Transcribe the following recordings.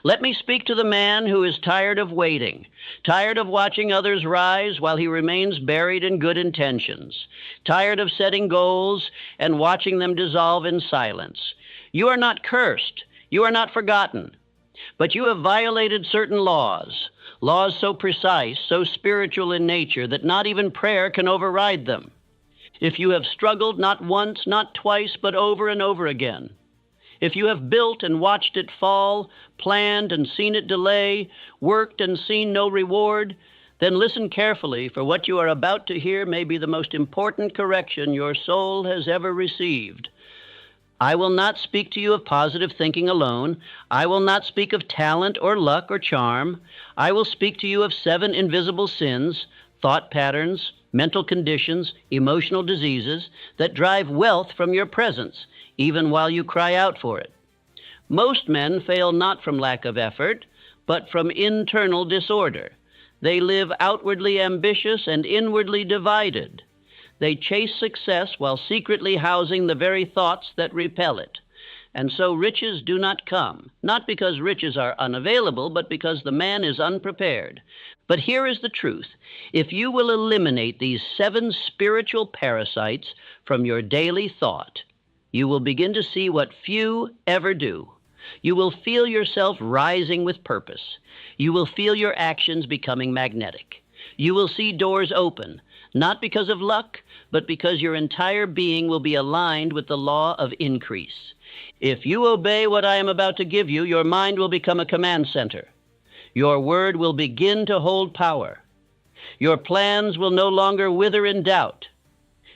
Let me speak to the man who is tired of waiting, tired of watching others rise while he remains buried in good intentions, tired of setting goals and watching them dissolve in silence. You are not cursed. You are not forgotten. But you have violated certain laws, laws so precise, so spiritual in nature that not even prayer can override them. If you have struggled not once, not twice, but over and over again, if you have built and watched it fall, planned and seen it delay, worked and seen no reward, then listen carefully, for what you are about to hear may be the most important correction your soul has ever received. I will not speak to you of positive thinking alone. I will not speak of talent or luck or charm. I will speak to you of 7 invisible sins, thought patterns, mental conditions, emotional diseases that drive wealth from your presence, even while you cry out for it. Most men fail not from lack of effort, but from internal disorder. They live outwardly ambitious and inwardly divided. They chase success while secretly housing the very thoughts that repel it. And so riches do not come, not because riches are unavailable, but because the man is unprepared. But here is the truth. If you will eliminate these 7 spiritual parasites from your daily thought, you will begin to see what few ever do. You will feel yourself rising with purpose. You will feel your actions becoming magnetic. You will see doors open, not because of luck, but because your entire being will be aligned with the law of increase. If you obey what I am about to give you, your mind will become a command center. Your word will begin to hold power. Your plans will no longer wither in doubt.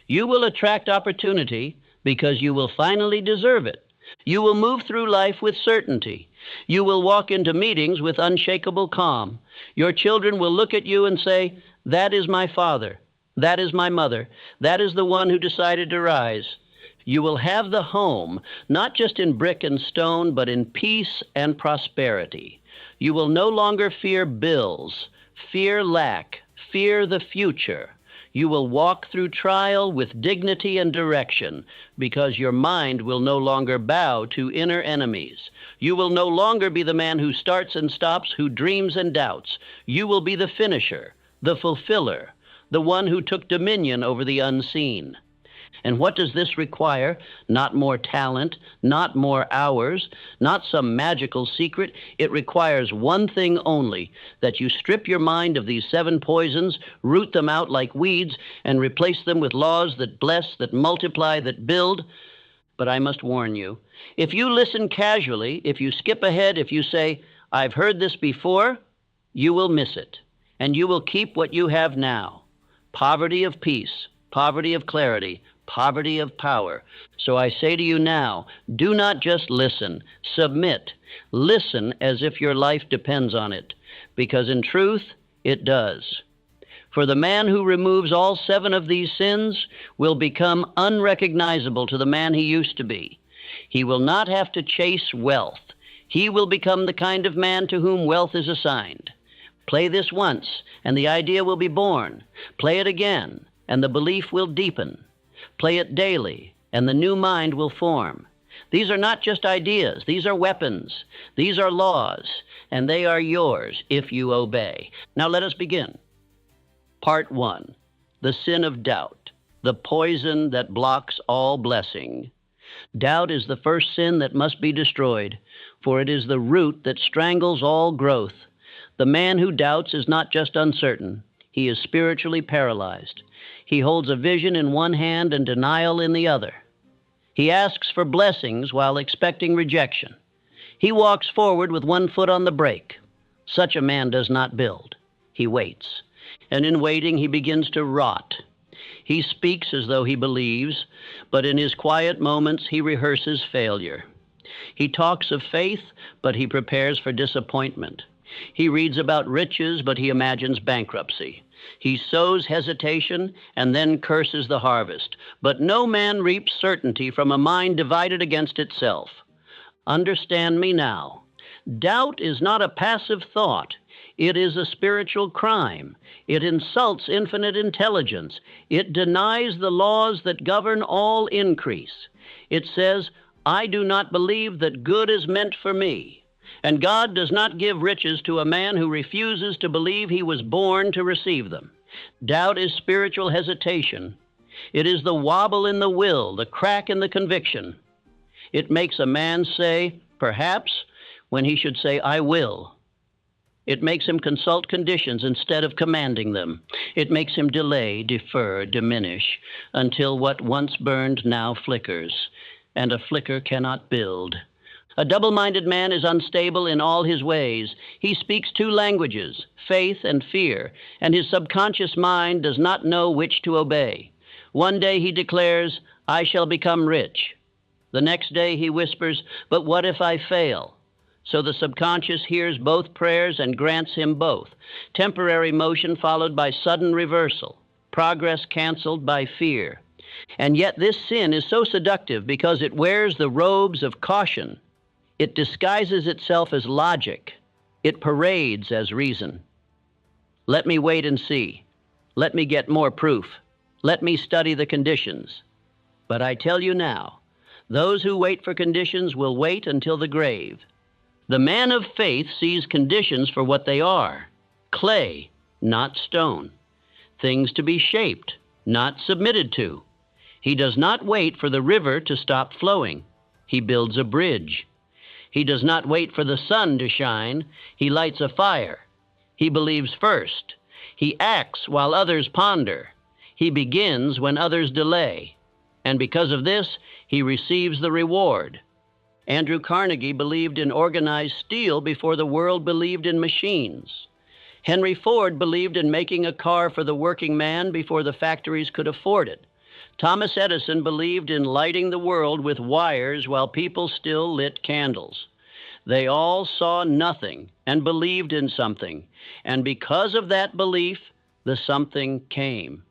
You will attract opportunity because you will finally deserve it. You will move through life with certainty. You will walk into meetings with unshakable calm. Your children will look at you and say, "That is my father. That is my mother. That is the one who decided to rise." You will have the home, not just in brick and stone, but in peace and prosperity. You will no longer fear bills, fear lack, fear the future. You will walk through trial with dignity and direction because your mind will no longer bow to inner enemies. You will no longer be the man who starts and stops, who dreams and doubts. You will be the finisher, the fulfiller, the one who took dominion over the unseen. And what does this require? Not more talent, not more hours, not some magical secret. It requires one thing only, that you strip your mind of these 7 poisons, root them out like weeds, and replace them with laws that bless, that multiply, that build. But I must warn you, if you listen casually, if you skip ahead, if you say, "I've heard this before," you will miss it, and you will keep what you have now. Poverty of peace, poverty of clarity, poverty of power. So I say to you now, do not just listen, submit. Listen as if your life depends on it, because in truth, it does. For the man who removes all 7 of these sins will become unrecognizable to the man he used to be. He will not have to chase wealth. He will become the kind of man to whom wealth is assigned. Play this once, and the idea will be born. Play it again, and the belief will deepen. Play it daily, and the new mind will form. These are not just ideas. These are weapons. These are laws, and they are yours if you obey. Now let us begin. Part 1, the sin of doubt, the poison that blocks all blessing. Doubt is the first sin that must be destroyed, for it is the root that strangles all growth. The man who doubts is not just uncertain. He is spiritually paralyzed. He holds a vision in one hand and denial in the other. He asks for blessings while expecting rejection. He walks forward with one foot on the brake. Such a man does not build. He waits. And in waiting, he begins to rot. He speaks as though he believes, but in his quiet moments, he rehearses failure. He talks of faith, but he prepares for disappointment. He reads about riches, but he imagines bankruptcy. He sows hesitation and then curses the harvest. But no man reaps certainty from a mind divided against itself. Understand me now. Doubt is not a passive thought. It is a spiritual crime. It insults infinite intelligence. It denies the laws that govern all increase. It says, "I do not believe that good is meant for me." And God does not give riches to a man who refuses to believe he was born to receive them. Doubt is spiritual hesitation. It is the wobble in the will, the crack in the conviction. It makes a man say, perhaps, when he should say, I will. It makes him consult conditions instead of commanding them. It makes him delay, defer, diminish, until what once burned now flickers, and a flicker cannot build. A double-minded man is unstable in all his ways. He speaks two languages, faith and fear, and his subconscious mind does not know which to obey. One day he declares, I shall become rich. The next day he whispers, but what if I fail? So the subconscious hears both prayers and grants him both. Temporary motion followed by sudden reversal. Progress canceled by fear. And yet this sin is so seductive because it wears the robes of caution. It disguises itself as logic. It parades as reason. Let me wait and see. Let me get more proof. Let me study the conditions. But I tell you now, those who wait for conditions will wait until the grave. The man of faith sees conditions for what they are, clay, not stone, things to be shaped, not submitted to. He does not wait for the river to stop flowing. He builds a bridge. He does not wait for the sun to shine. He lights a fire. He believes first. He acts while others ponder. He begins when others delay. And because of this, he receives the reward. Andrew Carnegie believed in organized steel before the world believed in machines. Henry Ford believed in making a car for the working man before the factories could afford it. Thomas Edison believed in lighting the world with wires while people still lit candles. They all saw nothing and believed in something, and because of that belief, the something came.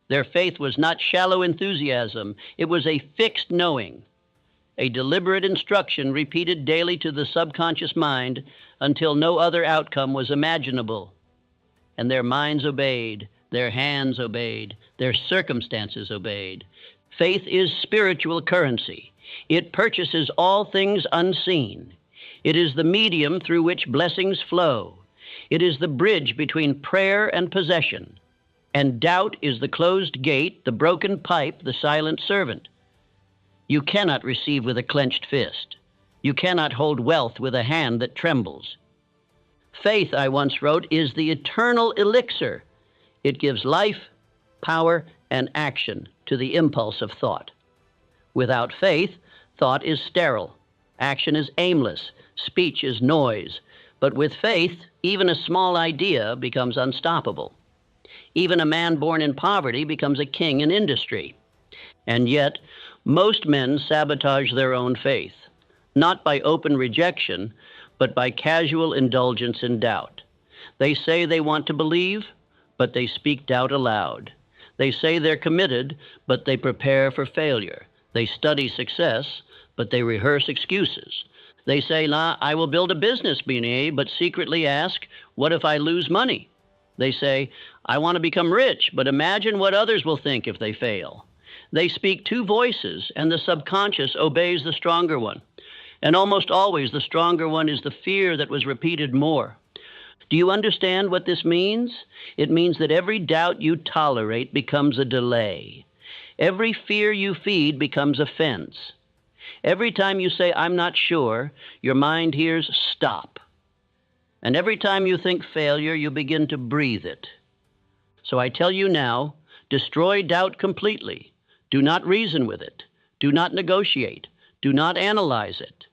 Their faith was not shallow enthusiasm, it was a fixed knowing, a deliberate instruction repeated daily to the subconscious mind until no other outcome was imaginable. And their minds obeyed, their hands obeyed, their circumstances obeyed. Faith is spiritual currency. It purchases all things unseen. It is the medium through which blessings flow. It is the bridge between prayer and possession. And doubt is the closed gate, the broken pipe, the silent servant. You cannot receive with a clenched fist. You cannot hold wealth with a hand that trembles. Faith, I once wrote, is the eternal elixir. It gives life, power, and action to the impulse of thought. Without faith, thought is sterile, action is aimless, speech is noise. But with faith, even a small idea becomes unstoppable. Even a man born in poverty becomes a king in industry. And yet, most men sabotage their own faith, not by open rejection, but by casual indulgence in doubt. They say they want to believe, but they speak doubt aloud. They say they're committed, but they prepare for failure. They study success, but they rehearse excuses. They say, I will build a business, Beanie, but secretly ask, what if I lose money? They say, I want to become rich, but imagine what others will think if they fail. They speak two voices, and the subconscious obeys the stronger one. And almost always the stronger one is the fear that was repeated more. Do you understand what this means? It means that every doubt you tolerate becomes a delay. Every fear you feed becomes offense. Every time you say, I'm not sure, your mind hears stop. And every time you think failure, you begin to breathe it. So I tell you now, destroy doubt completely. Do not reason with it. Do not negotiate. Do not analyze it.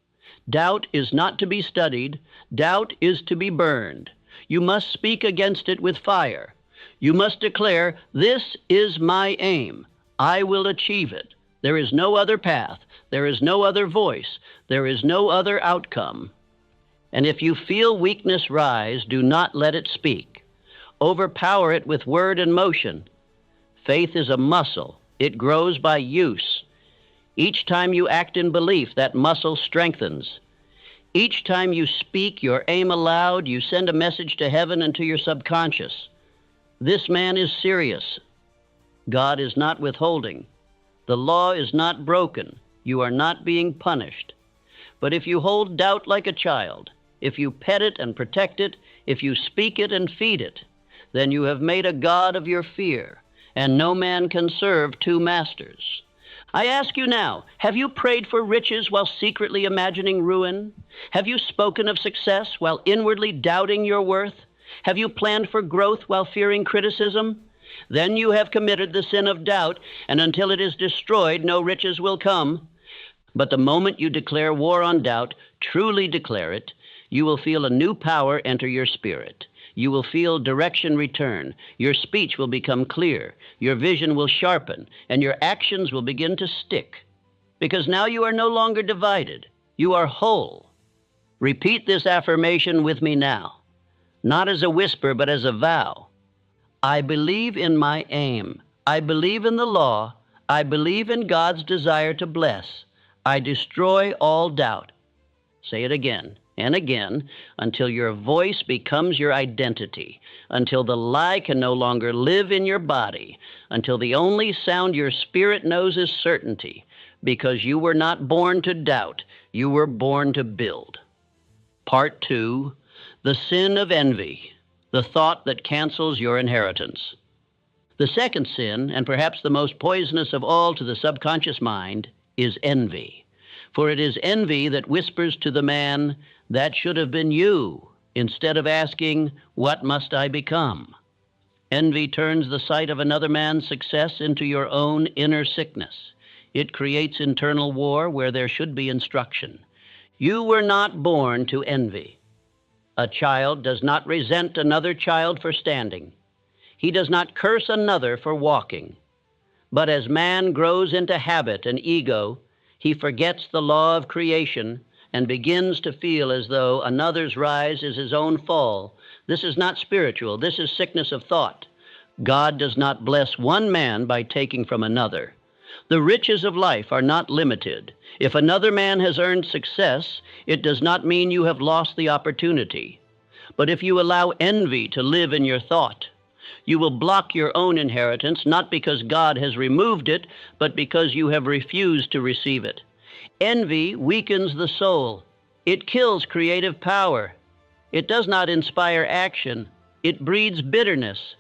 Doubt is not to be studied. Doubt is to be burned. You must speak against it with fire. You must declare, this is my aim. I will achieve it. There is no other path. There is no other voice. There is no other outcome. And if you feel weakness rise, do not let it speak. Overpower it with word and motion. Faith is a muscle. It grows by use. Each time you act in belief, that muscle strengthens. Each time you speak your aim aloud, you send a message to heaven and to your subconscious. This man is serious. God is not withholding. The law is not broken. You are not being punished. But if you hold doubt like a child, if you pet it and protect it, if you speak it and feed it, then you have made a god of your fear, and no man can serve two masters. I ask you now, have you prayed for riches while secretly imagining ruin? Have you spoken of success while inwardly doubting your worth? Have you planned for growth while fearing criticism? Then you have committed the sin of doubt, and until it is destroyed, no riches will come. But the moment you declare war on doubt, truly declare it, you will feel a new power enter your spirit. You will feel direction return. Your speech will become clear. Your vision will sharpen, and your actions will begin to stick. Because now you are no longer divided. You are whole. Repeat this affirmation with me now, not as a whisper, but as a vow. I believe in my aim. I believe in the law. I believe in God's desire to bless. I destroy all doubt. Say it again and again until your voice becomes your identity, until the lie can no longer live in your body, until the only sound your spirit knows is certainty, because you were not born to doubt, you were born to build. Part 2, the sin of envy, the thought that cancels your inheritance. The second sin, and perhaps the most poisonous of all to the subconscious mind, is envy. For it is envy that whispers to the man, "That should have been you," instead of asking, "What must I become?" Envy turns the sight of another man's success into your own inner sickness. It creates internal war where there should be instruction. You were not born to envy. A child does not resent another child for standing. He does not curse another for walking. But as man grows into habit and ego, he forgets the law of creation and begins to feel as though another's rise is his own fall. This is not spiritual. This is sickness of thought. God does not bless one man by taking from another. The riches of life are not limited. If another man has earned success, it does not mean you have lost the opportunity. But if you allow envy to live in your thought, you will block your own inheritance, not because God has removed it, but because you have refused to receive it. Envy weakens the soul. It kills creative power. It does not inspire action. It breeds bitterness.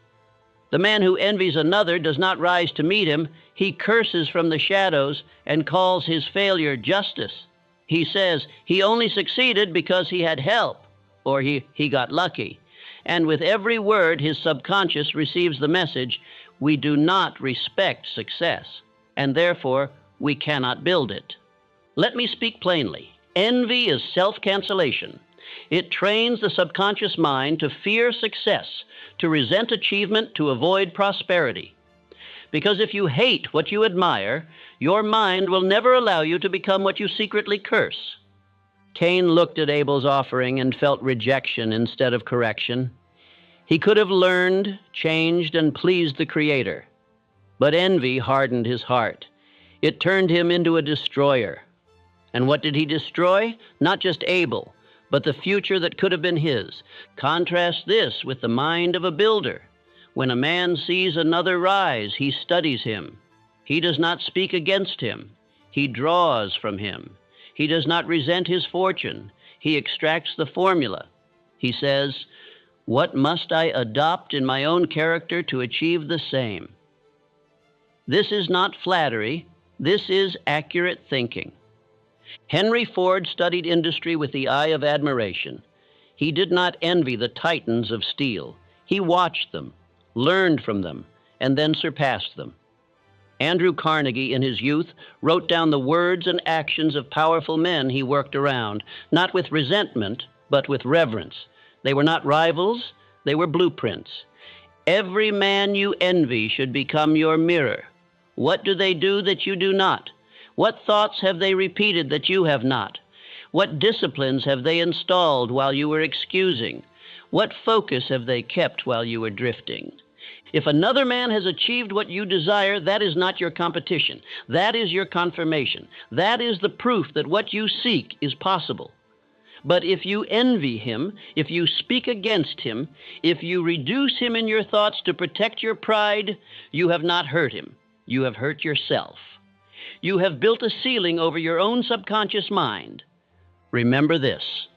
The man who envies another does not rise to meet him. He curses from the shadows and calls his failure justice. He says he only succeeded because he had help, or he got lucky. And with every word, his subconscious receives the message, we do not respect success, and therefore we cannot build it. Let me speak plainly. Envy is self-cancellation. It trains the subconscious mind to fear success, to resent achievement, to avoid prosperity. Because if you hate what you admire, your mind will never allow you to become what you secretly curse. Cain looked at Abel's offering and felt rejection instead of correction. He could have learned, changed, and pleased the Creator. But envy hardened his heart. It turned him into a destroyer. And what did he destroy? Not just Abel, but the future that could have been his. Contrast this with the mind of a builder. When a man sees another rise, he studies him. He does not speak against him. He draws from him. He does not resent his fortune. He extracts the formula. He says, "What must I adopt in my own character to achieve the same?" This is not flattery. This is accurate thinking. Henry Ford studied industry with the eye of admiration. He did not envy the titans of steel. He watched them, learned from them, and then surpassed them. Andrew Carnegie, in his youth, wrote down the words and actions of powerful men he worked around, not with resentment, but with reverence. They were not rivals, they were blueprints. Every man you envy should become your mirror. What do they do that you do not? What thoughts have they repeated that you have not? What disciplines have they installed while you were excusing? What focus have they kept while you were drifting? If another man has achieved what you desire, that is not your competition. That is your confirmation. That is the proof that what you seek is possible. But if you envy him, if you speak against him, if you reduce him in your thoughts to protect your pride, you have not hurt him. You have hurt yourself. You have built a ceiling over your own subconscious mind. Remember this.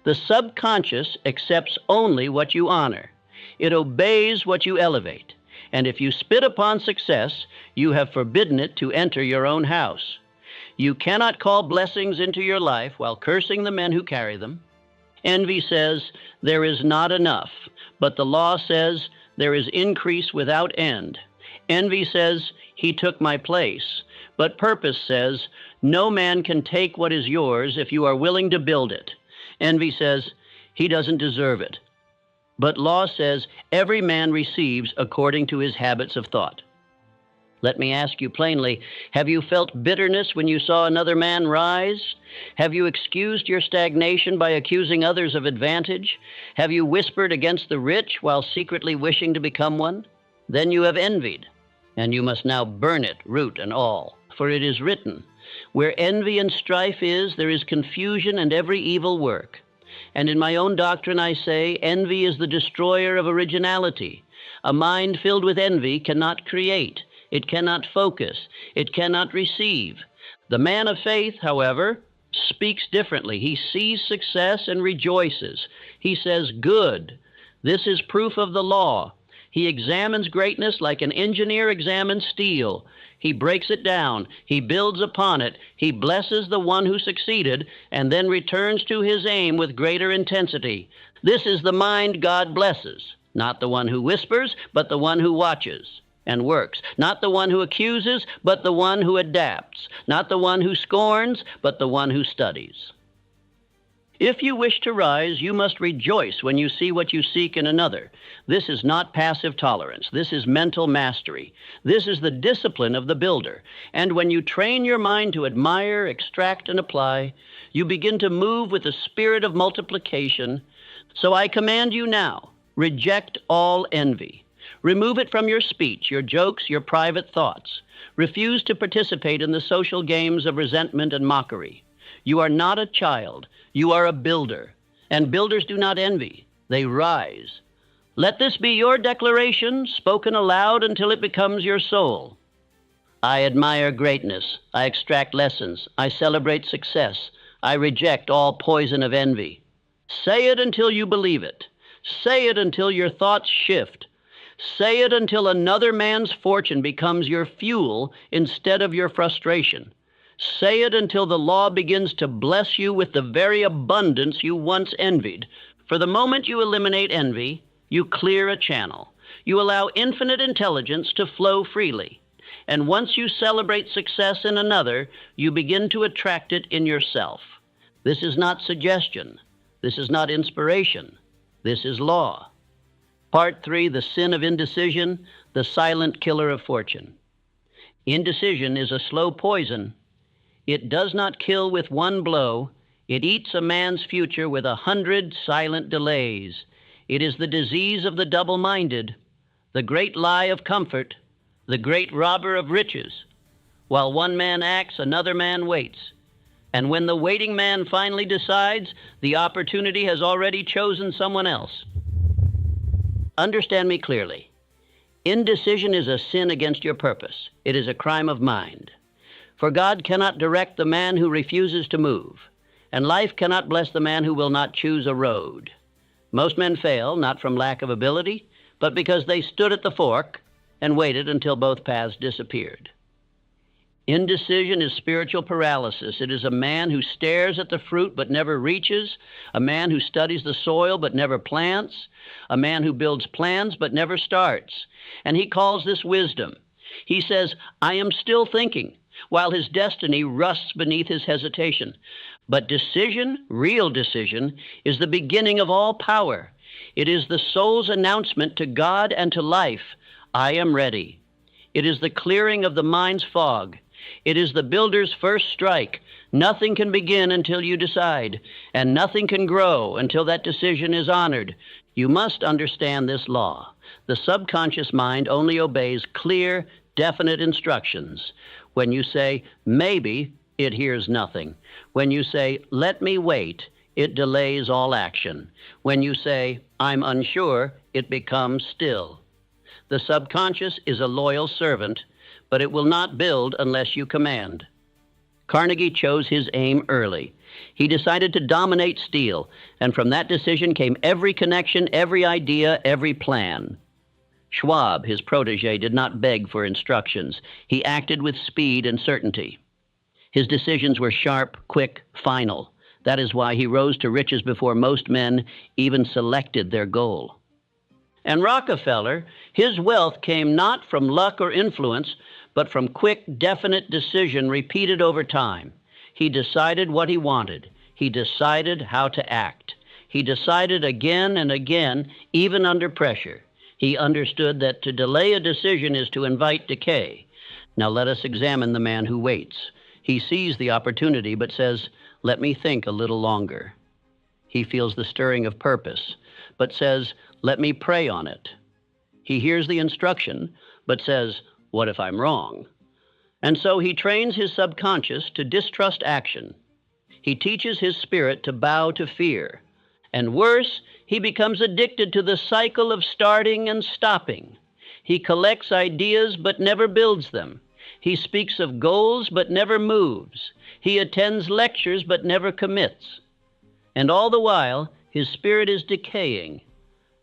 The subconscious accepts only what you honor. It obeys what you elevate. And if you spit upon success, you have forbidden it to enter your own house. You cannot call blessings into your life while cursing the men who carry them. Envy says, there is not enough, but the law says, there is increase without end. Envy says, he took my place, but purpose says, no man can take what is yours if you are willing to build it. Envy says, he doesn't deserve it. But law says, every man receives according to his habits of thought. Let me ask you plainly, have you felt bitterness when you saw another man rise? Have you excused your stagnation by accusing others of advantage? Have you whispered against the rich while secretly wishing to become one? Then you have envied, and you must now burn it, root and all. For it is written, where envy and strife is, there is confusion and every evil work. And in my own doctrine I say, envy is the destroyer of originality. A mind filled with envy cannot create. It cannot focus. It cannot receive. The man of faith, however, speaks differently. He sees success and rejoices. He says, good. This is proof of the law. He examines greatness like an engineer examines steel. He breaks it down. He builds upon it. He blesses the one who succeeded and then returns to his aim with greater intensity. This is the mind God blesses, not the one who whispers, but the one who watches and works, not the one who accuses, but the one who adapts, not the one who scorns, but the one who studies. If you wish to rise, you must rejoice when you see what you seek in another. This is not passive tolerance. This is mental mastery. This is the discipline of the builder. And when you train your mind to admire, extract, and apply, you begin to move with the spirit of multiplication. So I command you now, reject all envy. Remove it from your speech, your jokes, your private thoughts. Refuse to participate in the social games of resentment and mockery. You are not a child. You are a builder. And builders do not envy. They rise. Let this be your declaration, spoken aloud until it becomes your soul. I admire greatness. I extract lessons. I celebrate success. I reject all poison of envy. Say it until you believe it. Say it until your thoughts shift. Say it until another man's fortune becomes your fuel instead of your frustration. Say it until the law begins to bless you with the very abundance you once envied. For the moment you eliminate envy, you clear a channel. You allow infinite intelligence to flow freely. And once you celebrate success in another, you begin to attract it in yourself. This is not suggestion. This is not inspiration. This is law. Part 3, the sin of indecision, the silent killer of fortune. Indecision is a slow poison. It does not kill with one blow. It eats a man's future with 100 silent delays. It is the disease of the double-minded, the great lie of comfort, the great robber of riches. While one man acts, another man waits. And when the waiting man finally decides, the opportunity has already chosen someone else. Understand me clearly. Indecision is a sin against your purpose. It is a crime of mind. For God cannot direct the man who refuses to move, and life cannot bless the man who will not choose a road. Most men fail, not from lack of ability, but because they stood at the fork and waited until both paths disappeared. Indecision is spiritual paralysis. It is a man who stares at the fruit but never reaches, a man who studies the soil but never plants, a man who builds plans but never starts. And he calls this wisdom. He says, I am still thinking, while his destiny rusts beneath his hesitation. But decision, real decision, is the beginning of all power. It is the soul's announcement to God and to life, I am ready. It is the clearing of the mind's fog. It is the builder's first strike. Nothing can begin until you decide, and nothing can grow until that decision is honored. You must understand this law. The subconscious mind only obeys clear, definite instructions. When you say, maybe, it hears nothing. When you say, let me wait, it delays all action. When you say, I'm unsure, it becomes still. The subconscious is a loyal servant, but it will not build unless you command. Carnegie chose his aim early. He decided to dominate steel, and from that decision came every connection, every idea, every plan. Schwab, his protege, did not beg for instructions. He acted with speed and certainty. His decisions were sharp, quick, final. That is why he rose to riches before most men even selected their goal. And Rockefeller, his wealth came not from luck or influence, but from quick, definite decision repeated over time. He decided what he wanted. He decided how to act. He decided again and again, even under pressure. He understood that to delay a decision is to invite decay. Now let us examine the man who waits. He sees the opportunity but says, "Let me think a little longer." He feels the stirring of purpose, but says, "Let me pray on it." He hears the instruction, but says, "What if I'm wrong?" And so he trains his subconscious to distrust action. He teaches his spirit to bow to fear. And worse, he becomes addicted to the cycle of starting and stopping. He collects ideas but never builds them. He speaks of goals but never moves. He attends lectures but never commits. And all the while, his spirit is decaying,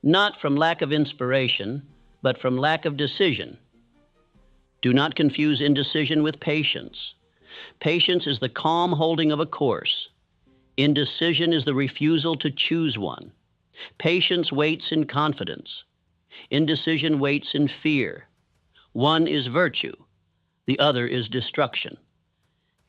not from lack of inspiration, but from lack of decision. Do not confuse indecision with patience. Patience is the calm holding of a course. Indecision is the refusal to choose one. Patience waits in confidence. Indecision waits in fear. One is virtue. The other is destruction.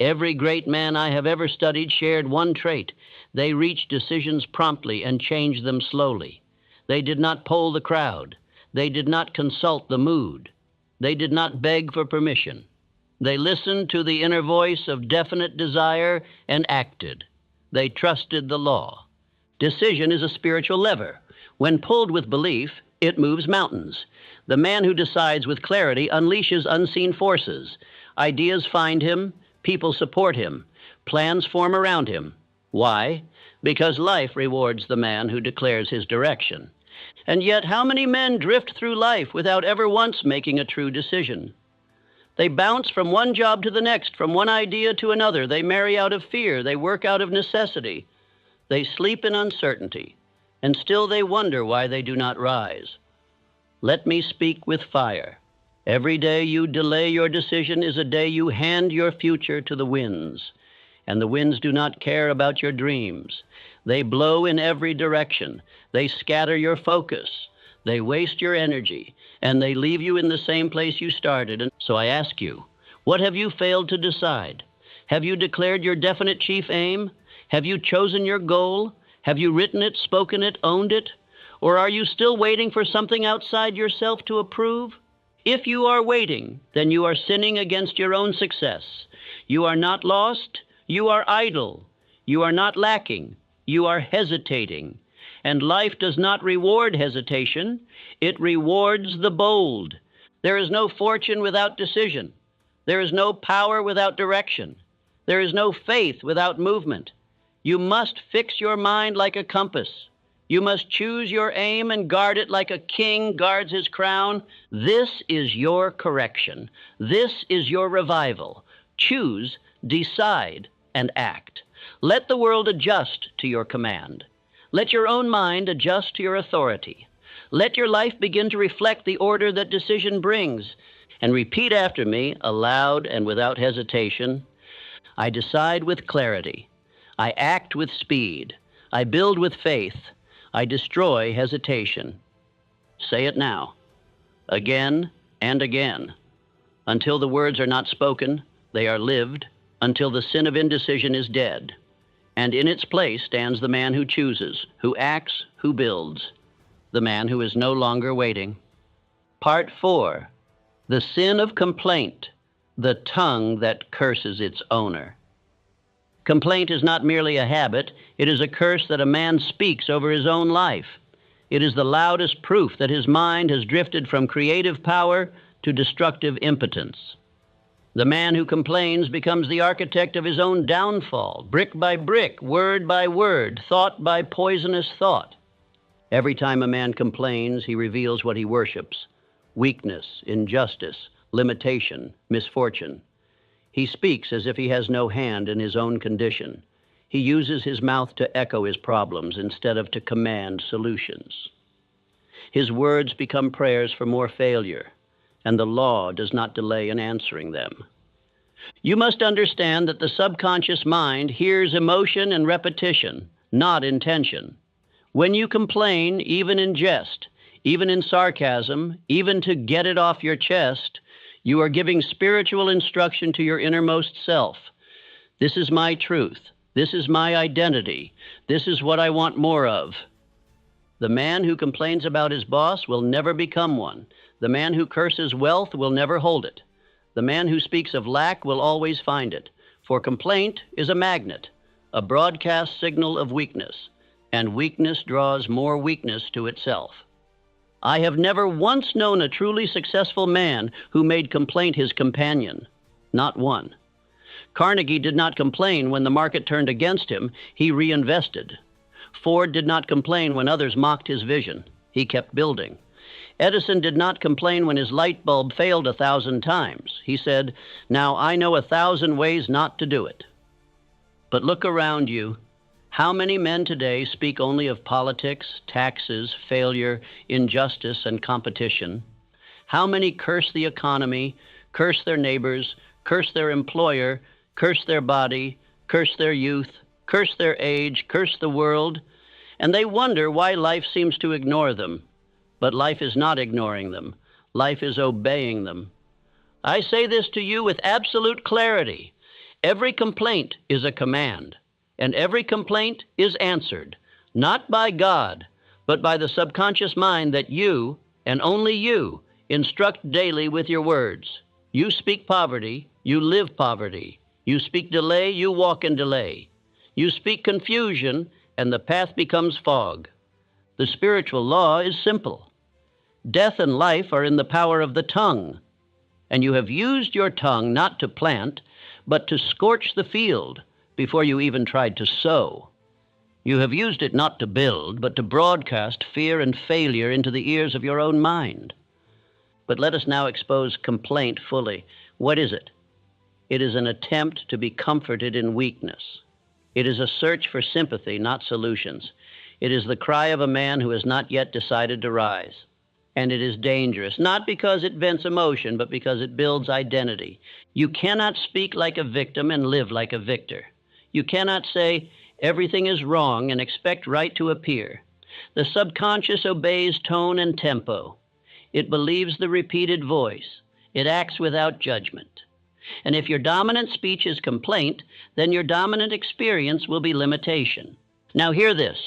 Every great man I have ever studied shared one trait. They reached decisions promptly and changed them slowly. They did not poll the crowd. They did not consult the mood. They did not beg for permission. They listened to the inner voice of definite desire and acted. They trusted the law. Decision is a spiritual lever. When pulled with belief, it moves mountains. The man who decides with clarity unleashes unseen forces. Ideas find him. People support him. Plans form around him. Why? Because life rewards the man who declares his direction. And yet, how many men drift through life without ever once making a true decision? They bounce from one job to the next, from one idea to another. They marry out of fear. They work out of necessity. They sleep in uncertainty, and still they wonder why they do not rise. Let me speak with fire. Every day you delay your decision is a day you hand your future to the winds. And the winds do not care about your dreams. They blow in every direction. They scatter your focus. They waste your energy, and they leave you in the same place you started. And so I ask you, what have you failed to decide? Have you declared your definite chief aim? Have you chosen your goal? Have you written it, spoken it, owned it? Or are you still waiting for something outside yourself to approve? If you are waiting, then you are sinning against your own success. You are not lost. You are idle. You are not lacking. You are hesitating. And life does not reward hesitation. It rewards the bold. There is no fortune without decision. There is no power without direction. There is no faith without movement. You must fix your mind like a compass. You must choose your aim and guard it like a king guards his crown. This is your correction. This is your revival. Choose, decide, and act. Let the world adjust to your command. Let your own mind adjust to your authority. Let your life begin to reflect the order that decision brings. And repeat after me, aloud and without hesitation. I decide with clarity. I act with speed. I build with faith. I destroy hesitation. Say it now, again and again, until the words are not spoken, they are lived, until the sin of indecision is dead. And in its place stands the man who chooses, who acts, who builds, the man who is no longer waiting. Part 4, the sin of complaint, the tongue that curses its owner. Complaint is not merely a habit, it is a curse that a man speaks over his own life. It is the loudest proof that his mind has drifted from creative power to destructive impotence. The man who complains becomes the architect of his own downfall, brick by brick, word by word, thought by poisonous thought. Every time a man complains, he reveals what he worships: weakness, injustice, limitation, misfortune. He speaks as if he has no hand in his own condition. He uses his mouth to echo his problems instead of to command solutions. His words become prayers for more failure, and the law does not delay in answering them. You must understand that the subconscious mind hears emotion and repetition, not intention. When you complain, even in jest, even in sarcasm, even to get it off your chest, you are giving spiritual instruction to your innermost self. This is my truth. This is my identity. This is what I want more of. The man who complains about his boss will never become one. The man who curses wealth will never hold it. The man who speaks of lack will always find it. For complaint is a magnet, a broadcast signal of weakness, and weakness draws more weakness to itself. I have never once known a truly successful man who made complaint his companion. Not one. Carnegie did not complain when the market turned against him. He reinvested. Ford did not complain when others mocked his vision. He kept building. Edison did not complain when his light bulb failed 1,000 times. He said, "Now I know 1,000 ways not to do it." But look around you. How many men today speak only of politics, taxes, failure, injustice, and competition? How many curse the economy, curse their neighbors, curse their employer, curse their body, curse their youth, curse their age, curse the world, and they wonder why life seems to ignore them. But life is not ignoring them. Life is obeying them. I say this to you with absolute clarity. Every complaint is a command, and every complaint is answered, not by God, but by the subconscious mind that you, and only you, instruct daily with your words. You speak poverty, you live poverty. You speak delay, you walk in delay. You speak confusion, and the path becomes fog. The spiritual law is simple. Death and life are in the power of the tongue, and you have used your tongue not to plant, but to scorch the field before you even tried to sow. You have used it not to build, but to broadcast fear and failure into the ears of your own mind. But let us now expose complaint fully. What is it? It is an attempt to be comforted in weakness. It is a search for sympathy, not solutions. It is the cry of a man who has not yet decided to rise. And it is dangerous, not because it vents emotion, but because it builds identity. You cannot speak like a victim and live like a victor. You cannot say, everything is wrong, and expect right to appear. The subconscious obeys tone and tempo. It believes the repeated voice. It acts without judgment. And if your dominant speech is complaint, then your dominant experience will be limitation. Now hear this.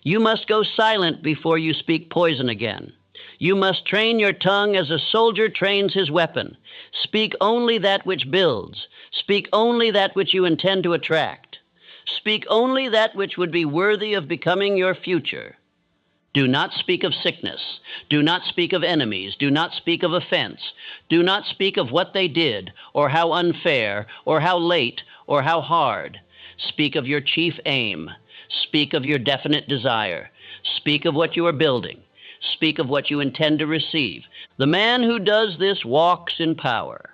You must go silent before you speak poison again. You must train your tongue as a soldier trains his weapon. Speak only that which builds. Speak only that which you intend to attract. Speak only that which would be worthy of becoming your future. Do not speak of sickness. Do not speak of enemies. Do not speak of offense. Do not speak of what they did, or how unfair, or how late, or how hard. Speak of your chief aim. Speak of your definite desire. Speak of what you are building. Speak of what you intend to receive. The man who does this walks in power.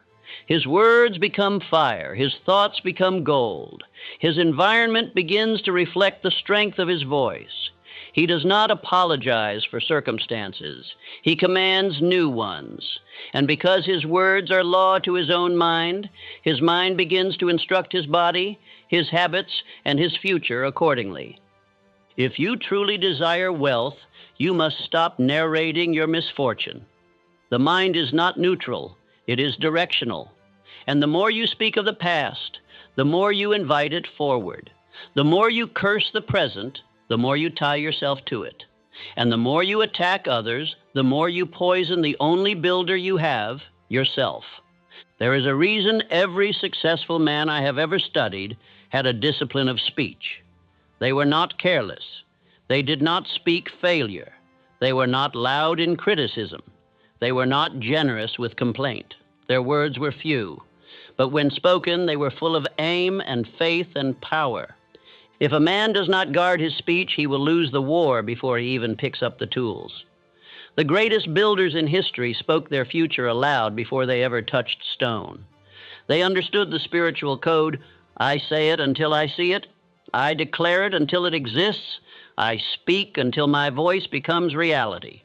His words become fire. His thoughts become gold. His environment begins to reflect the strength of his voice. He does not apologize for circumstances. He commands new ones. And because his words are law to his own mind, his mind begins to instruct his body, his habits, and his future accordingly. If you truly desire wealth, you must stop narrating your misfortune. The mind is not neutral, it is directional. And the more you speak of the past, the more you invite it forward. The more you curse the present, the more you tie yourself to it. And the more you attack others, the more you poison the only builder you have, yourself. There is a reason every successful man I have ever studied had a discipline of speech. They were not careless. They did not speak failure. They were not loud in criticism. They were not generous with complaint. Their words were few. But when spoken, they were full of aim and faith and power. If a man does not guard his speech, he will lose the war before he even picks up the tools. The greatest builders in history spoke their future aloud before they ever touched stone. They understood the spiritual code. I say it until I see it. I declare it until it exists. I speak until my voice becomes reality.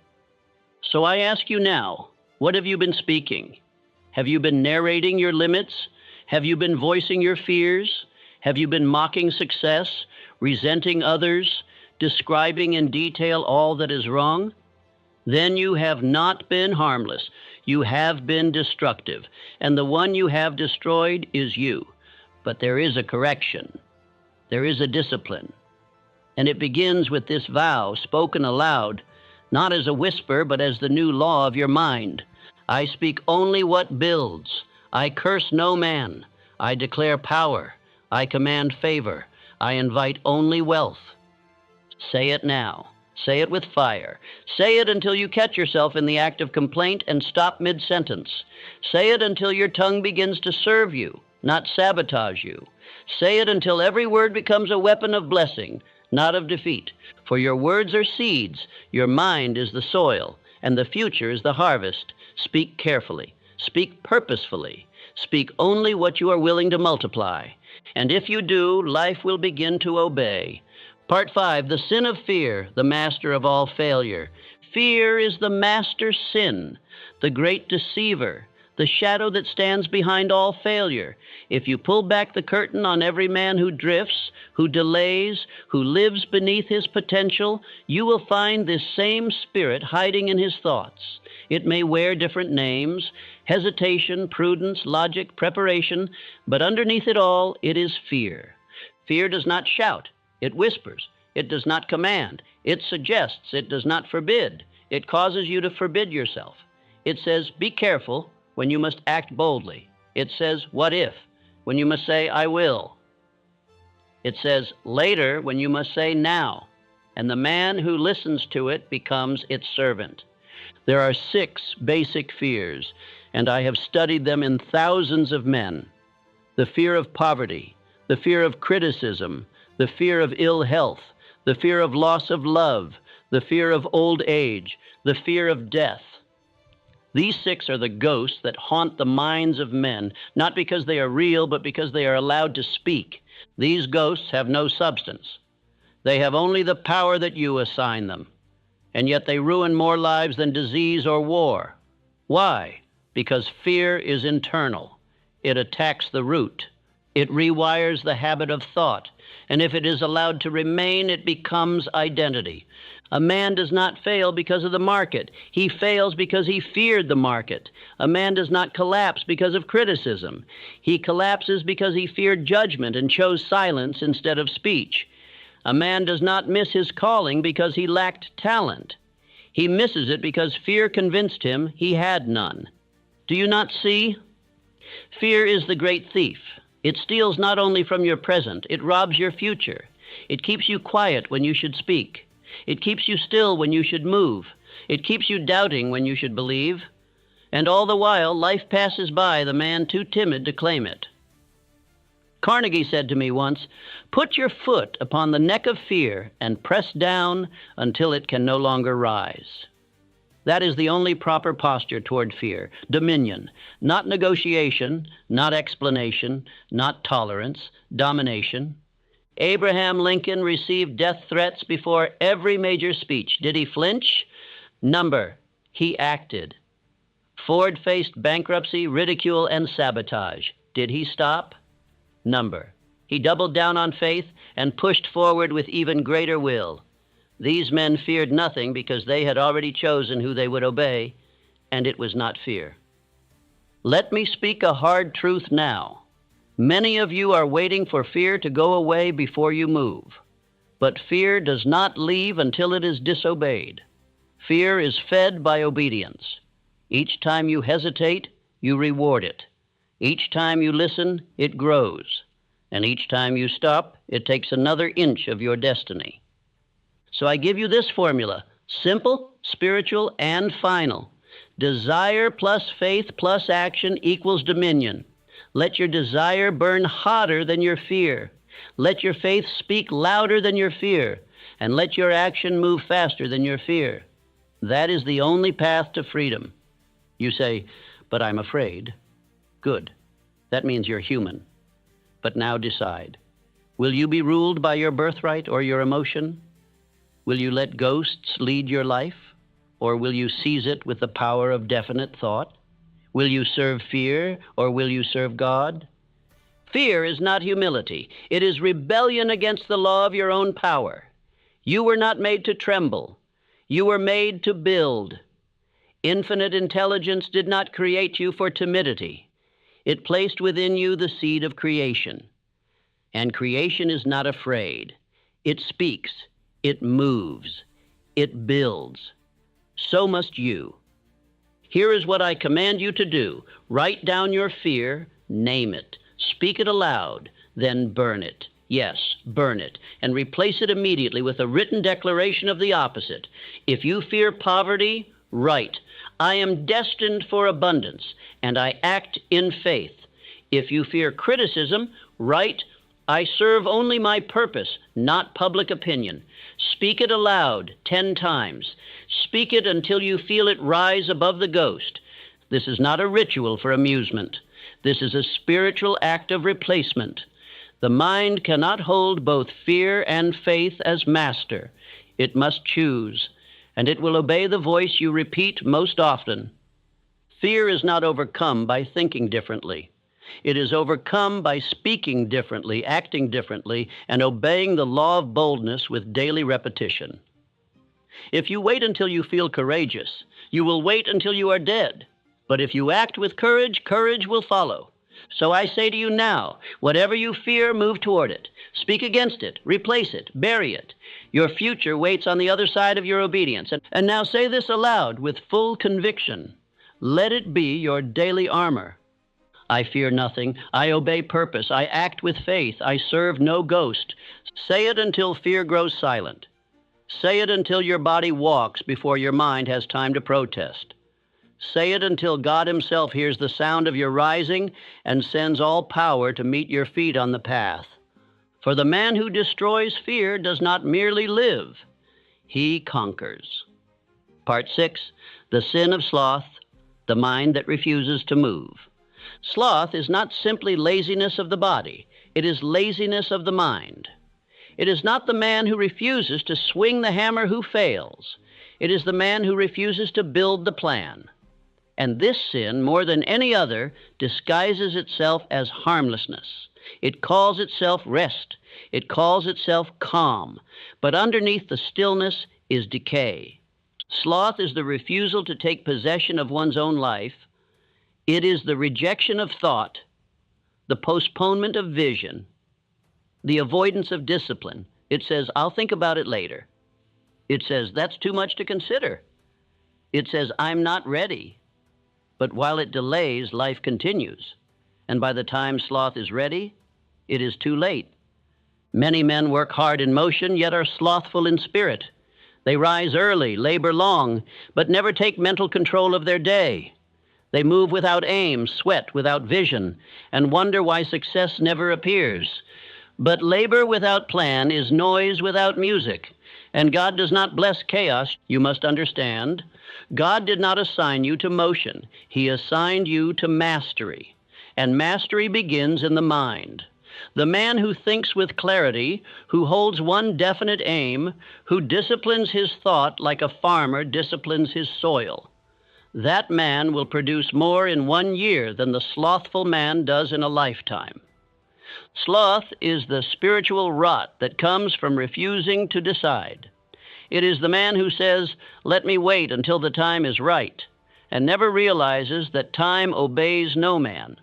So I ask you now, what have you been speaking? Have you been narrating your limits? Have you been voicing your fears? Have you been mocking success, resenting others, describing in detail all that is wrong? Then you have not been harmless. You have been destructive, and the one you have destroyed is you. But there is a correction. There is a discipline. And it begins with this vow spoken aloud, not as a whisper, but as the new law of your mind. I speak only what builds. I curse no man. I declare power. I command favor. I invite only wealth. Say it now. Say it with fire. Say it until you catch yourself in the act of complaint and stop mid-sentence. Say it until your tongue begins to serve you, not sabotage you. Say it until every word becomes a weapon of blessing, not of defeat. For your words are seeds, your mind is the soil, and the future is the harvest. Speak carefully. Speak purposefully. Speak only what you are willing to multiply. And if you do, life will begin to obey. Part 5, the sin of fear, the master of all failure. Fear is the master sin, the great deceiver, the shadow that stands behind all failure. If you pull back the curtain on every man who drifts, who delays, who lives beneath his potential, you will find this same spirit hiding in his thoughts. It may wear different names: hesitation, prudence, logic, preparation, but underneath it all, it is fear. Fear does not shout. It whispers. It does not command. It suggests. It does not forbid. It causes you to forbid yourself. It says, be careful, when you must act boldly. It says, what if, when you must say, I will. It says, later, when you must say, now. And the man who listens to it becomes its servant. There are 6 basic fears, and I have studied them in thousands of men. The fear of poverty, the fear of criticism, the fear of ill health, the fear of loss of love, the fear of old age, the fear of death. These 6 are the ghosts that haunt the minds of men, not because they are real, but because they are allowed to speak. These ghosts have no substance. They have only the power that you assign them, and yet they ruin more lives than disease or war. Why? Because fear is internal. It attacks the root. It rewires the habit of thought. And if it is allowed to remain, it becomes identity. A man does not fail because of the market. He fails because he feared the market. A man does not collapse because of criticism. He collapses because he feared judgment and chose silence instead of speech. A man does not miss his calling because he lacked talent. He misses it because fear convinced him he had none. Do you not see? Fear is the great thief. It steals not only from your present, it robs your future. It keeps you quiet when you should speak. It keeps you still when you should move. It keeps you doubting when you should believe. And all the while, life passes by the man too timid to claim it. Carnegie said to me once, put your foot upon the neck of fear and press down until it can no longer rise. That is the only proper posture toward fear. Dominion, not negotiation, not explanation, not tolerance, domination. Abraham Lincoln received death threats before every major speech. Did he flinch? Number, he acted. Ford faced bankruptcy, ridicule, and sabotage. Did he stop? Number, he doubled down on faith and pushed forward with even greater will. These men feared nothing because they had already chosen who they would obey, and it was not fear. Let me speak a hard truth now. Many of you are waiting for fear to go away before you move. But fear does not leave until it is disobeyed. Fear is fed by obedience. Each time you hesitate, you reward it. Each time you listen, it grows. And each time you stop, it takes another inch of your destiny. So I give you this formula: simple, spiritual, and final. Desire plus faith plus action equals dominion. Let your desire burn hotter than your fear. Let your faith speak louder than your fear. And let your action move faster than your fear. That is the only path to freedom. You say, but I'm afraid. Good. That means you're human. But now decide. Will you be ruled by your birthright or your emotion? Will you let ghosts lead your life? Or will you seize it with the power of definite thought? Will you serve fear or will you serve God? Fear is not humility. It is rebellion against the law of your own power. You were not made to tremble. You were made to build. Infinite intelligence did not create you for timidity. It placed within you the seed of creation. And creation is not afraid. It speaks. It moves. It builds. So must you. Here is what I command you to do. Write down your fear, name it, speak it aloud, then burn it. Yes, burn it, and replace it immediately with a written declaration of the opposite. If you fear poverty, write, I am destined for abundance, and I act in faith. If you fear criticism, write, I serve only my purpose, not public opinion. Speak it aloud 10 times. Speak it until you feel it rise above the ghost. This is not a ritual for amusement. This is a spiritual act of replacement. The mind cannot hold both fear and faith as master. It must choose, and it will obey the voice you repeat most often. Fear is not overcome by thinking differently. It is overcome by speaking differently, acting differently, and obeying the law of boldness with daily repetition. If you wait until you feel courageous, you will wait until you are dead. But if you act with courage, courage will follow. So I say to you now, whatever you fear, move toward it. Speak against it, replace it, bury it. Your future waits on the other side of your obedience. And now say this aloud with full conviction. Let it be your daily armor. I fear nothing. I obey purpose. I act with faith. I serve no ghost. Say it until fear grows silent. Say it until your body walks before your mind has time to protest. Say it until God himself hears the sound of your rising and sends all power to meet your feet on the path. For the man who destroys fear does not merely live, he conquers. Part 6, the sin of sloth, the mind that refuses to move. Sloth is not simply laziness of the body, it is laziness of the mind. It is not the man who refuses to swing the hammer who fails. It is the man who refuses to build the plan. And this sin, more than any other, disguises itself as harmlessness. It calls itself rest. It calls itself calm. But underneath the stillness is decay. Sloth is the refusal to take possession of one's own life. It is the rejection of thought, the postponement of vision, the avoidance of discipline. It says, I'll think about it later. It says, that's too much to consider. It says, I'm not ready. But while it delays, life continues. And by the time sloth is ready, it is too late. Many men work hard in motion, yet are slothful in spirit. They rise early, labor long, but never take mental control of their day. They move without aim, sweat without vision, and wonder why success never appears. But labor without plan is noise without music, and God does not bless chaos, you must understand. God did not assign you to motion. He assigned you to mastery, and mastery begins in the mind. The man who thinks with clarity, who holds one definite aim, who disciplines his thought like a farmer disciplines his soil, that man will produce more in 1 year than the slothful man does in a lifetime. Sloth is the spiritual rot that comes from refusing to decide. It is the man who says, let me wait until the time is right, and never realizes that time obeys no man.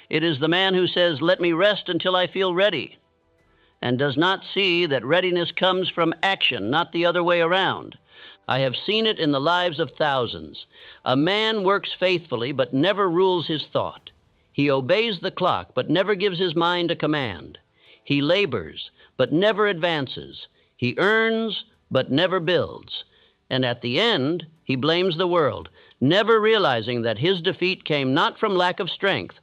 It is the man who says, let me rest until I feel ready, and does not see that readiness comes from action, not the other way around. I have seen it in the lives of thousands. A man works faithfully, but never rules his thought. He obeys the clock, but never gives his mind a command. He labors, but never advances. He earns, but never builds. And at the end, he blames the world, never realizing that his defeat came not from lack of strength,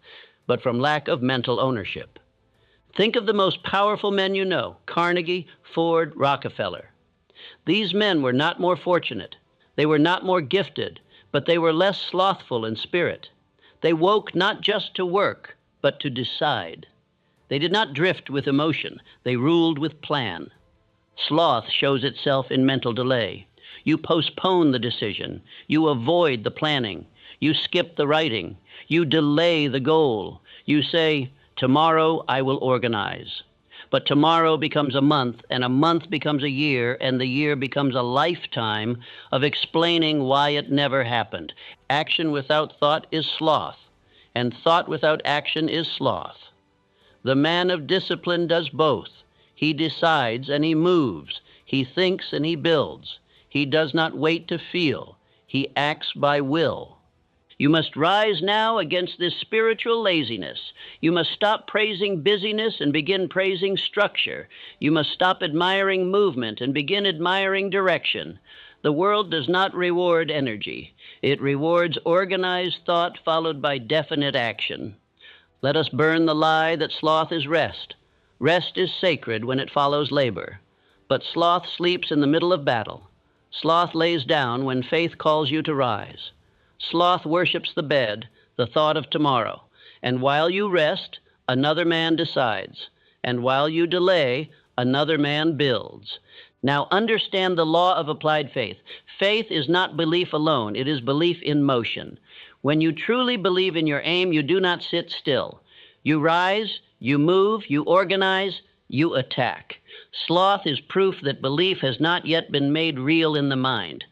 but from lack of mental ownership. Think of the most powerful men you know, Carnegie, Ford, Rockefeller. These men were not more fortunate. They were not more gifted, but they were less slothful in spirit. They woke not just to work, but to decide. They did not drift with emotion. They ruled with plan. Sloth shows itself in mental delay. You postpone the decision. You avoid the planning. You skip the writing. You delay the goal. You say, tomorrow I will organize. But tomorrow becomes a month, and a month becomes a year, and the year becomes a lifetime of explaining why it never happened. Action without thought is sloth, and thought without action is sloth. The man of discipline does both. He decides and he moves. He thinks and he builds. He does not wait to feel. He acts by will. You must rise now against this spiritual laziness. You must stop praising busyness and begin praising structure. You must stop admiring movement and begin admiring direction. The world does not reward energy. It rewards organized thought followed by definite action. Let us burn the lie that sloth is rest. Rest is sacred when it follows labor. But sloth sleeps in the middle of battle. Sloth lays down when faith calls you to rise. Sloth worships the bed, the thought of tomorrow. And while you rest, another man decides. And while you delay, another man builds. Now understand the law of applied faith. Faith is not belief alone. It is belief in motion. When you truly believe in your aim, you do not sit still. You rise, you move, you organize, you attack. Sloth is proof that belief has not yet been made real in the mind.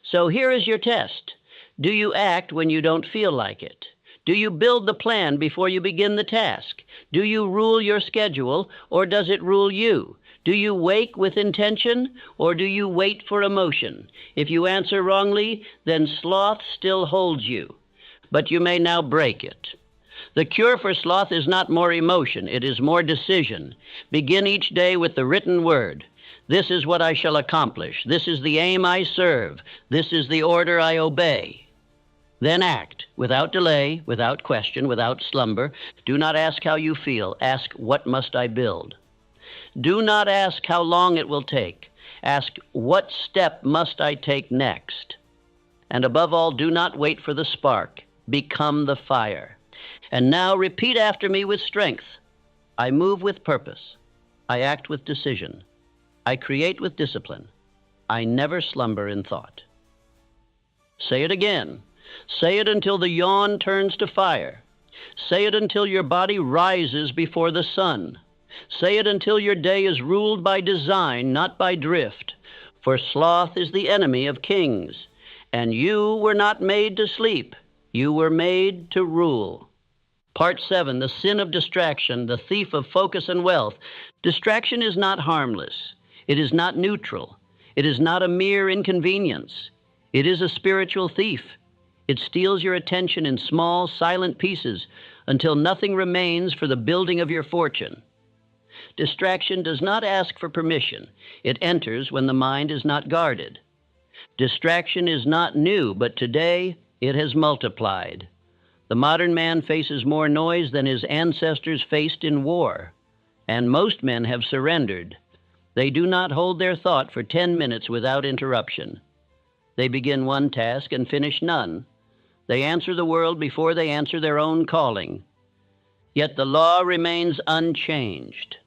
So here is your test. Do you act when you don't feel like it? Do you build the plan before you begin the task? Do you rule your schedule, or does it rule you? Do you wake with intention, or do you wait for emotion? If you answer wrongly, then sloth still holds you. But you may now break it. The cure for sloth is not more emotion, it is more decision. Begin each day with the written word. This is what I shall accomplish. This is the aim I serve. This is the order I obey. Then act, without delay, without question, without slumber. Do not ask how you feel. Ask, what must I build? Do not ask how long it will take. Ask, what step must I take next? And above all, do not wait for the spark. Become the fire. And now repeat after me with strength. I move with purpose. I act with decision. I create with discipline. I never slumber in thought. Say it again. Say it until the yawn turns to fire. Say it until your body rises before the sun. Say it until your day is ruled by design, not by drift. For sloth is the enemy of kings, and you were not made to sleep. You were made to rule. Part 7, the sin of distraction, the thief of focus and wealth. Distraction is not harmless. It is not neutral. It is not a mere inconvenience. It is a spiritual thief. It steals your attention in small, silent pieces until nothing remains for the building of your fortune. Distraction does not ask for permission. It enters when the mind is not guarded. Distraction is not new, but today it has multiplied. The modern man faces more noise than his ancestors faced in war, and most men have surrendered. They do not hold their thought for 10 minutes without interruption. They begin one task and finish none. They answer the world before they answer their own calling. Yet the law remains unchanged.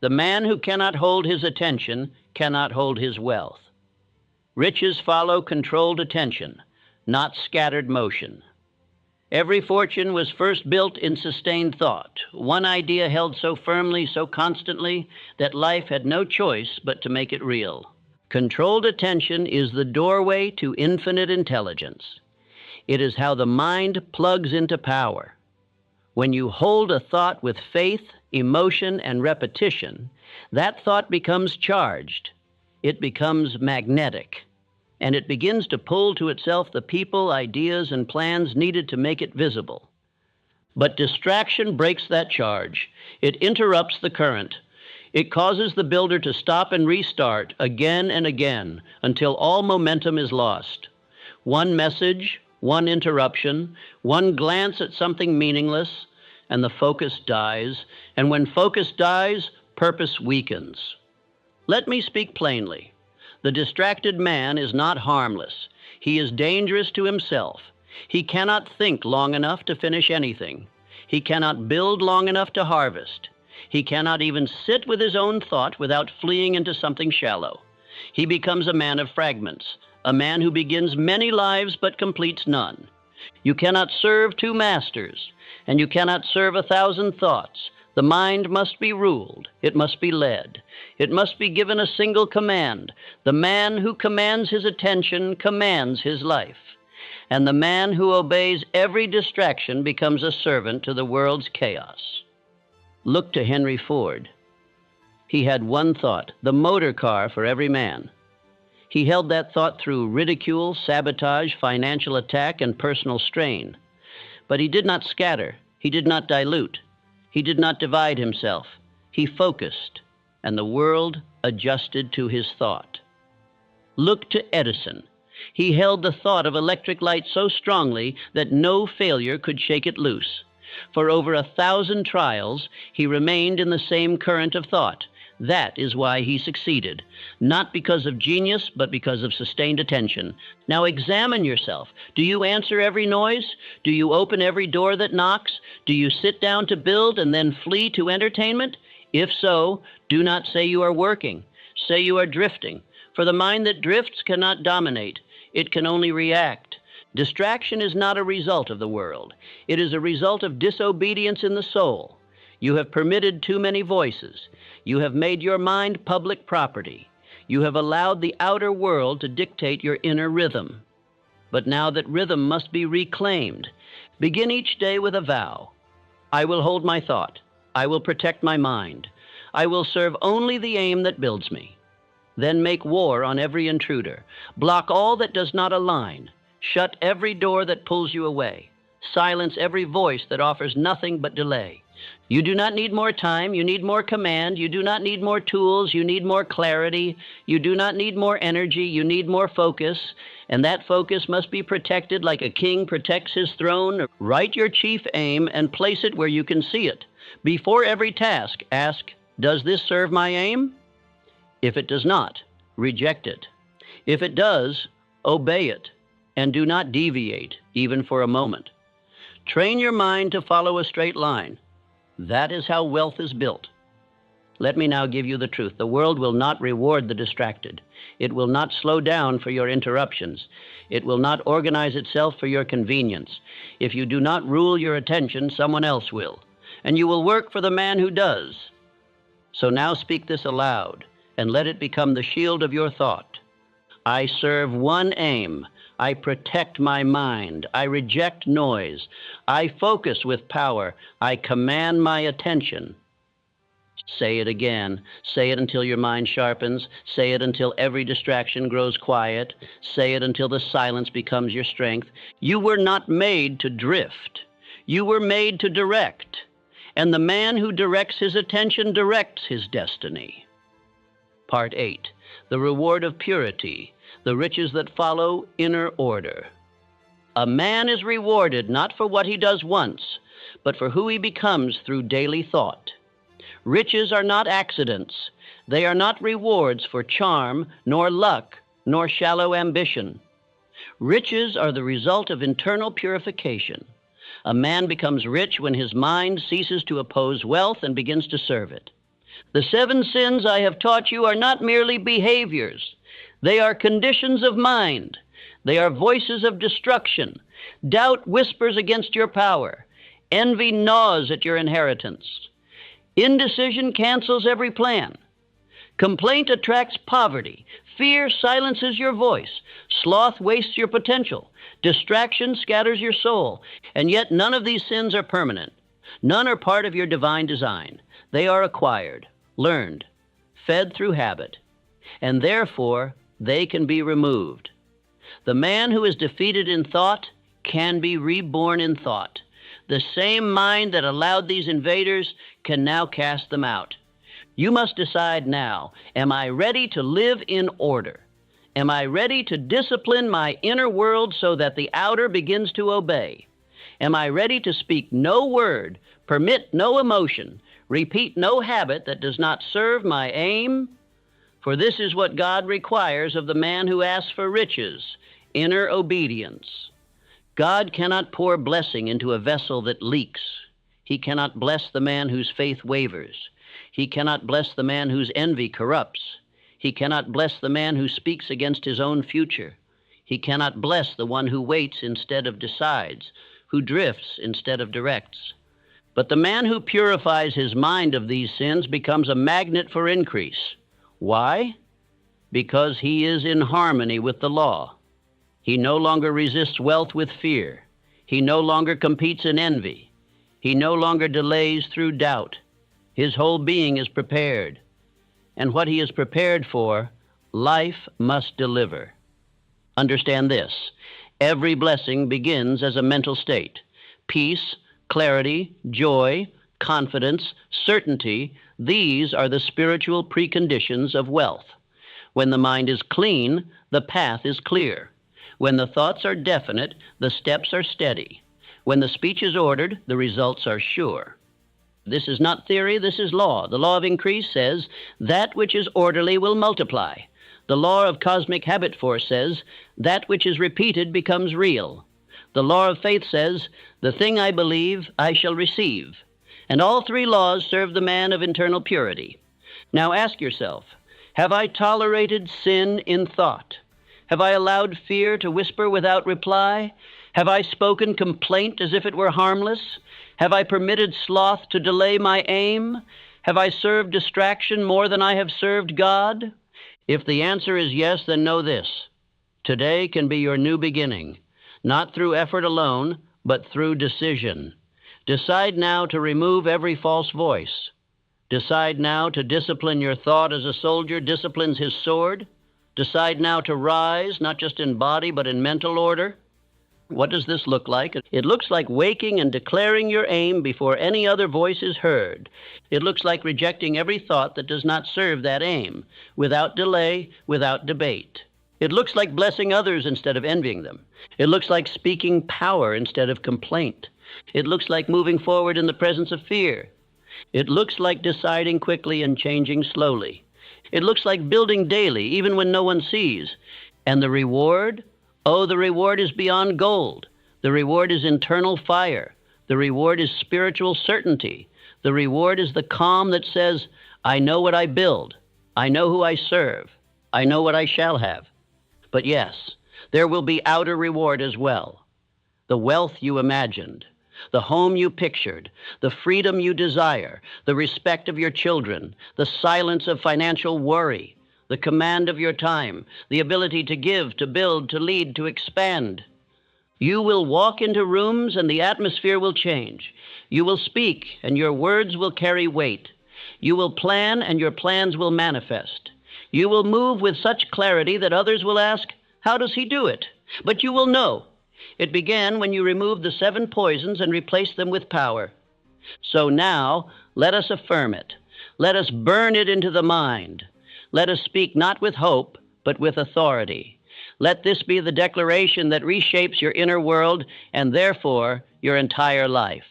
The man who cannot hold his attention cannot hold his wealth. Riches follow controlled attention, not scattered motion. Every fortune was first built in sustained thought, one idea held so firmly, so constantly, that life had no choice but to make it real. Controlled attention is the doorway to infinite intelligence. It is how the mind plugs into power. When you hold a thought with faith, emotion, and repetition, that thought becomes charged. It becomes magnetic, and it begins to pull to itself the people, ideas, and plans needed to make it visible. But distraction breaks that charge. It interrupts the current. It causes the builder to stop and restart again and again until all momentum is lost. One message, one interruption, one glance at something meaningless, and the focus dies. And when focus dies, purpose weakens. Let me speak plainly. The distracted man is not harmless. He is dangerous to himself. He cannot think long enough to finish anything. He cannot build long enough to harvest. He cannot even sit with his own thought without fleeing into something shallow. He becomes a man of fragments, a man who begins many lives but completes none. You cannot serve two masters, and you cannot serve 1,000 thoughts. The mind must be ruled. It must be led. It must be given a single command. The man who commands his attention commands his life. And the man who obeys every distraction becomes a servant to the world's chaos. Look to Henry Ford. He had one thought, the motor car for every man. He held that thought through ridicule, sabotage, financial attack, and personal strain. But he did not scatter. He did not dilute. He did not divide himself. He focused, and the world adjusted to his thought. Look to Edison. He held the thought of electric light so strongly that no failure could shake it loose. For over 1,000 trials, he remained in the same current of thought. That is why he succeeded, not because of genius, but because of sustained attention. Now examine yourself. Do you answer every noise? Do you open every door that knocks? Do you sit down to build and then flee to entertainment? If so, do not say you are working. Say you are drifting. For the mind that drifts cannot dominate. It can only react. Distraction is not a result of the world. It is a result of disobedience in the soul. You have permitted too many voices. You have made your mind public property. You have allowed the outer world to dictate your inner rhythm. But now that rhythm must be reclaimed, begin each day with a vow. I will hold my thought. I will protect my mind. I will serve only the aim that builds me. Then make war on every intruder. Block all that does not align. Shut every door that pulls you away. Silence every voice that offers nothing but delay. You do not need more time. You need more command. You do not need more tools. You need more clarity. You do not need more energy. You need more focus. And that focus must be protected like a king protects his throne. Write your chief aim and place it where you can see it. Before every task, ask, does this serve my aim? If it does not, reject it. If it does, obey it, and do not deviate, even for a moment. Train your mind to follow a straight line. That is how wealth is built. Let me now give you the truth. The world will not reward the distracted. It will not slow down for your interruptions. It will not organize itself for your convenience. If you do not rule your attention, someone else will, and you will work for the man who does. So now speak this aloud, and let it become the shield of your thought. I serve one aim. I protect my mind. I reject noise. I focus with power. I command my attention. Say it again. Say it until your mind sharpens. Say it until every distraction grows quiet. Say it until the silence becomes your strength. You were not made to drift. You were made to direct. And the man who directs his attention directs his destiny. Part 8. The reward of purity. The riches that follow inner order. A man is rewarded not for what he does once, but for who he becomes through daily thought. Riches are not accidents. They are not rewards for charm, nor luck, nor shallow ambition. Riches are the result of internal purification. A man becomes rich when his mind ceases to oppose wealth and begins to serve it. The 7 sins I have taught you are not merely behaviors. They are conditions of mind. They are voices of destruction. Doubt whispers against your power. Envy gnaws at your inheritance. Indecision cancels every plan. Complaint attracts poverty. Fear silences your voice. Sloth wastes your potential. Distraction scatters your soul. And yet none of these sins are permanent. None are part of your divine design. They are acquired, learned, fed through habit, and therefore they can be removed. The man who is defeated in thought can be reborn in thought. The same mind that allowed these invaders can now cast them out. You must decide now, am I ready to live in order? Am I ready to discipline my inner world so that the outer begins to obey? Am I ready to speak no word, permit no emotion, repeat no habit that does not serve my aim? For this is what God requires of the man who asks for riches, inner obedience. God cannot pour blessing into a vessel that leaks. He cannot bless the man whose faith wavers. He cannot bless the man whose envy corrupts. He cannot bless the man who speaks against his own future. He cannot bless the one who waits instead of decides, who drifts instead of directs. But the man who purifies his mind of these sins becomes a magnet for increase. Why? Because he is in harmony with the law. He no longer resists wealth with fear. He no longer competes in envy. He no longer delays through doubt. His whole being is prepared. And what he is prepared for, life must deliver. Understand this. Every blessing begins as a mental state. Peace, clarity, joy, confidence, certainty, these are the spiritual preconditions of wealth. When the mind is clean, the path is clear. When the thoughts are definite, the steps are steady. When the speech is ordered, the results are sure. This is not theory, this is law. The law of increase says, that which is orderly will multiply. The law of cosmic habit force says, that which is repeated becomes real. The law of faith says, the thing I believe, I shall receive. And all three laws serve the man of internal purity. Now ask yourself, have I tolerated sin in thought? Have I allowed fear to whisper without reply? Have I spoken complaint as if it were harmless? Have I permitted sloth to delay my aim? Have I served distraction more than I have served God? If the answer is yes, then know this. Today can be your new beginning, not through effort alone, but through decision. Decide now to remove every false voice. Decide now to discipline your thought as a soldier disciplines his sword. Decide now to rise, not just in body, but in mental order. What does this look like? It looks like waking and declaring your aim before any other voice is heard. It looks like rejecting every thought that does not serve that aim, without delay, without debate. It looks like blessing others instead of envying them. It looks like speaking power instead of complaint. It looks like moving forward in the presence of fear. It looks like deciding quickly and changing slowly. It looks like building daily, even when no one sees. And the reward? Oh, the reward is beyond gold. The reward is internal fire. The reward is spiritual certainty. The reward is the calm that says, I know what I build. I know who I serve. I know what I shall have. But yes, there will be outer reward as well. The wealth you imagined, the home you pictured, the freedom you desire, the respect of your children, the silence of financial worry, the command of your time, the ability to give, to build, to lead, to expand. You will walk into rooms and the atmosphere will change. You will speak and your words will carry weight. You will plan and your plans will manifest. You will move with such clarity that others will ask, how does he do it? But you will know. It began when you removed the 7 poisons and replaced them with power. So now, let us affirm it. Let us burn it into the mind. Let us speak not with hope, but with authority. Let this be the declaration that reshapes your inner world and therefore your entire life.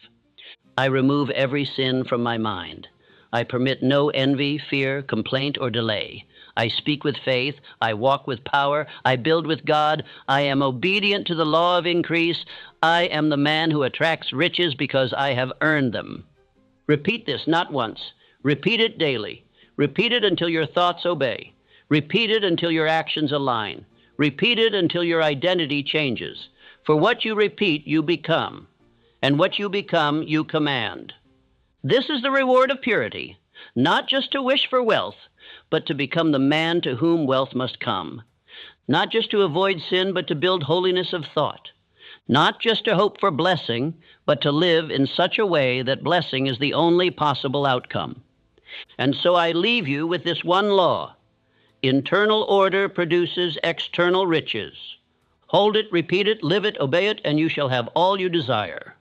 I remove every sin from my mind. I permit no envy, fear, complaint, or delay. I speak with faith. I walk with power. I build with God. I am obedient to the law of increase. I am the man who attracts riches because I have earned them. Repeat this not once. Repeat it daily. Repeat it until your thoughts obey. Repeat it until your actions align. Repeat it until your identity changes. For what you repeat, you become. And what you become, you command. This is the reward of purity, not just to wish for wealth, but to become the man to whom wealth must come. Not just to avoid sin, but to build holiness of thought. Not just to hope for blessing, but to live in such a way that blessing is the only possible outcome. And so I leave you with this one law. Internal order produces external riches. Hold it, repeat it, live it, obey it, and you shall have all you desire.